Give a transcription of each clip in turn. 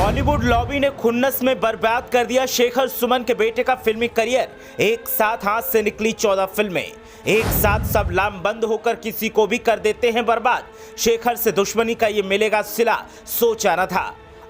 Bollywood lobby ने खुन्नस में बर्बाद कर दिया शेखर सुमन के बेटे का फिल्मी करियर। एक साथ हाथ से निकली 14 फिल्में, एक साथ सब लामबंद होकर किसी को भी कर देते हैं बर्बाद। शेखर से दुश्मनी का ये मिलेगा सिला, सोचा न था।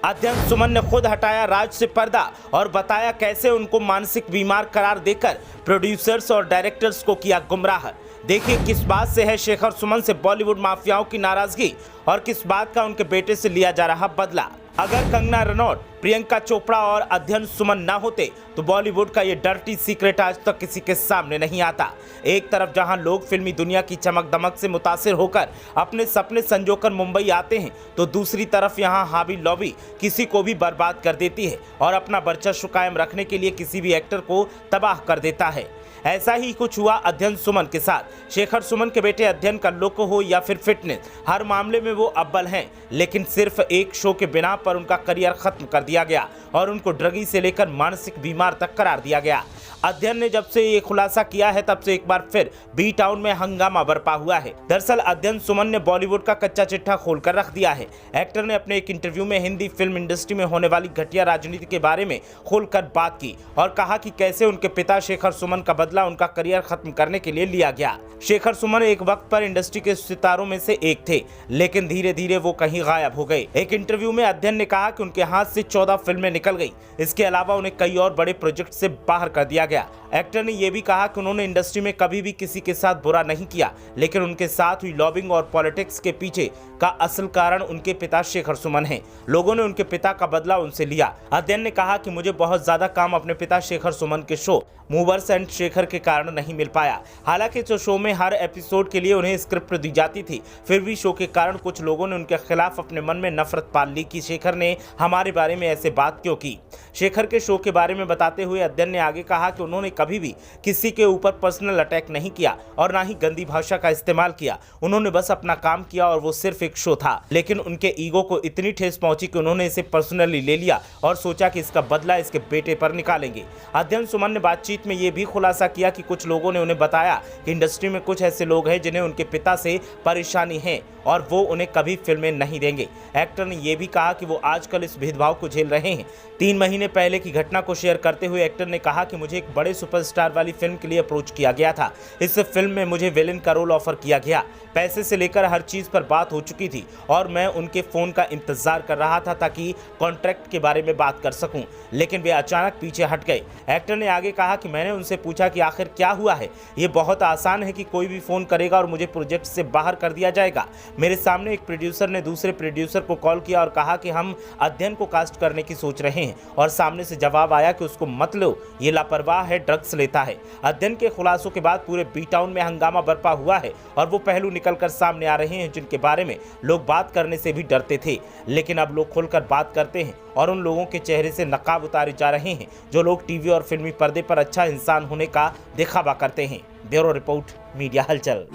अध्ययन सुमन ने खुद हटाया राज से पर्दा और बताया कैसे उनको मानसिक बीमार करार देकर प्रोड्यूसर्स और डायरेक्टर्स को किया गुमराह। देखिए किस बात से है शेखर सुमन से बॉलीवुड माफियाओं की नाराजगी और किस बात का उनके बेटे से लिया जा रहा बदला। अगर कंगना रनौत, प्रियंका चोपड़ा और अध्ययन सुमन ना होते तो बॉलीवुड का ये डर्टी सीक्रेट आज तक किसी के सामने नहीं आता। एक तरफ जहां लोग फिल्मी दुनिया की चमक दमक से मुतासिर होकर अपने सपने संजोकर मुंबई आते हैं, तो दूसरी तरफ यहां हावी लॉबी किसी को भी बर्बाद कर देती है और अपना वर्चस्व कायम रखने के लिए किसी भी एक्टर को तबाह कर देता है। ऐसा ही कुछ हुआ अध्ययन सुमन के साथ। शेखर सुमन के बेटे अध्ययन का लुक हो या फिर फिटनेस, हर मामले में वो अव्वल हैं, लेकिन सिर्फ एक शो के बिना पर उनका करियर खत्म कर दिया गया और उनको ड्रगी से लेकर मानसिक बीमार तक करार दिया गया। अध्ययन ने जब से ये खुलासा किया है तब से एक बार फिर बी टाउन में हंगामा बरपा हुआ है। दरअसल अध्ययन सुमन ने बॉलीवुड का कच्चा चिट्ठा खोलकर रख दिया है। एक्टर ने अपने एक इंटरव्यू में हिंदी फिल्म इंडस्ट्री में होने वाली घटिया राजनीति के बारे में खोलकर बात की और कहा कि कैसे उनके पिता शेखर सुमन का बदला उनका करियर खत्म करने के लिए लिया गया। शेखर सुमन एक वक्त पर इंडस्ट्री के सितारों में से एक थे, लेकिन धीरे धीरे वो कहीं गायब हो गए। एक इंटरव्यू में अध्ययन ने कहा कि उनके हाथ से 14 फिल्में निकल गई। इसके अलावा उन्हें कई और बड़े प्रोजेक्ट से बाहर कर दिया गया। एक्टर ने यह भी कहा कि उन्होंने इंडस्ट्री में कभी भी किसी के साथ बुरा नहीं किया, लेकिन उनके साथ हुई लॉबिंग और पॉलिटिक्स के पीछे का असल कारण उनके पिता शेखर सुमन हैं। लोगों ने उनके पिता का बदला उनसे लिया। अध्ययन ने कहा कि मुझे बहुत ज्यादा काम अपने पिता शेखर सुमन के शो मूवर्स एंड शेखर के कारण नहीं मिल पाया। हालांकि जो शो में हर एपिसोड के लिए उन्हें स्क्रिप्ट दी जाती थी, फिर भी शो के कारण कुछ लोगों ने उनके खिलाफ अपने मन में नफरत पाल ली कि शेखर ने हमारे बारे में ऐसे बात क्यों की। शेखर के शो के बारे में बताते हुए अध्ययन ने आगे कहा कि उन्होंने कभी भी किसी के ऊपर पर्सनल अटैक नहीं किया और ना ही गंदी भाषा का इस्तेमाल किया। उन्होंने बस अपना काम किया और वो सिर्फ एक शो था, लेकिन उनके ईगो को इतनी ठेस पहुंची कि उन्होंने इसे पर्सनली ले लिया और सोचा कि इसका बदला इसके बेटे पर निकालेंगे। अध्ययन सुमन ने बातचीत में ये भी खुलासा किया कि कुछ लोगों ने उन्हें बताया कि इंडस्ट्री में कुछ ऐसे लोग हैं जिन्हें उनके पिता से परेशानी है और वो उन्हें कभी फिल्में नहीं देंगे। एक्टर ने यह भी कहा कि वो आजकल इस भेदभाव को झेल रहे हैं। 3 महीने पहले की घटना को शेयर करते हुए एक्टर ने कहा कि मुझे एक बड़े सुपरस्टार वाली फिल्म के लिए अप्रोच किया गया था। इस फिल्म में मुझे विलेन का रोल ऑफर किया गया। पैसे से लेकर हर चीज पर बात हो चुकी थी और मैं उनके फोन का इंतजार कर रहा था ताकि कॉन्ट्रैक्ट के बारे में बात कर सकूं, लेकिन वे अचानक पीछे हट गए। एक्टर ने आगे कहा कि मैंने उनसे पूछा कि आखिर क्या हुआ है। ये बहुत आसान है कि कोई भी फोन करेगा और मुझे प्रोजेक्ट से बाहर कर दिया जाएगा। मेरे सामने एक प्रोड्यूसर ने दूसरे प्रोड्यूसर को कॉल किया और कहा कि हम अध्ययन को कास्ट करने की सोच रहे हैं और सामने से जवाब आया कि उसको मत लो, ये लापरवाह है, ड्रग्स लेता है। अध्ययन के खुलासों के बाद पूरे बी टाउन में हंगामा बरपा हुआ है और वो पहलू निकलकर सामने आ रहे हैं जिनके बारे में लोग बात करने से भी डरते थे, लेकिन अब लोग खुलकर बात करते हैं और उन लोगों के चेहरे से नकाब उतारे जा रहे हैं जो लोग टीवी और फिल्मी पर्दे पर अच्छा इंसान होने का दिखावा करते हैं। ब्यूरो रिपोर्ट, मीडिया हलचल।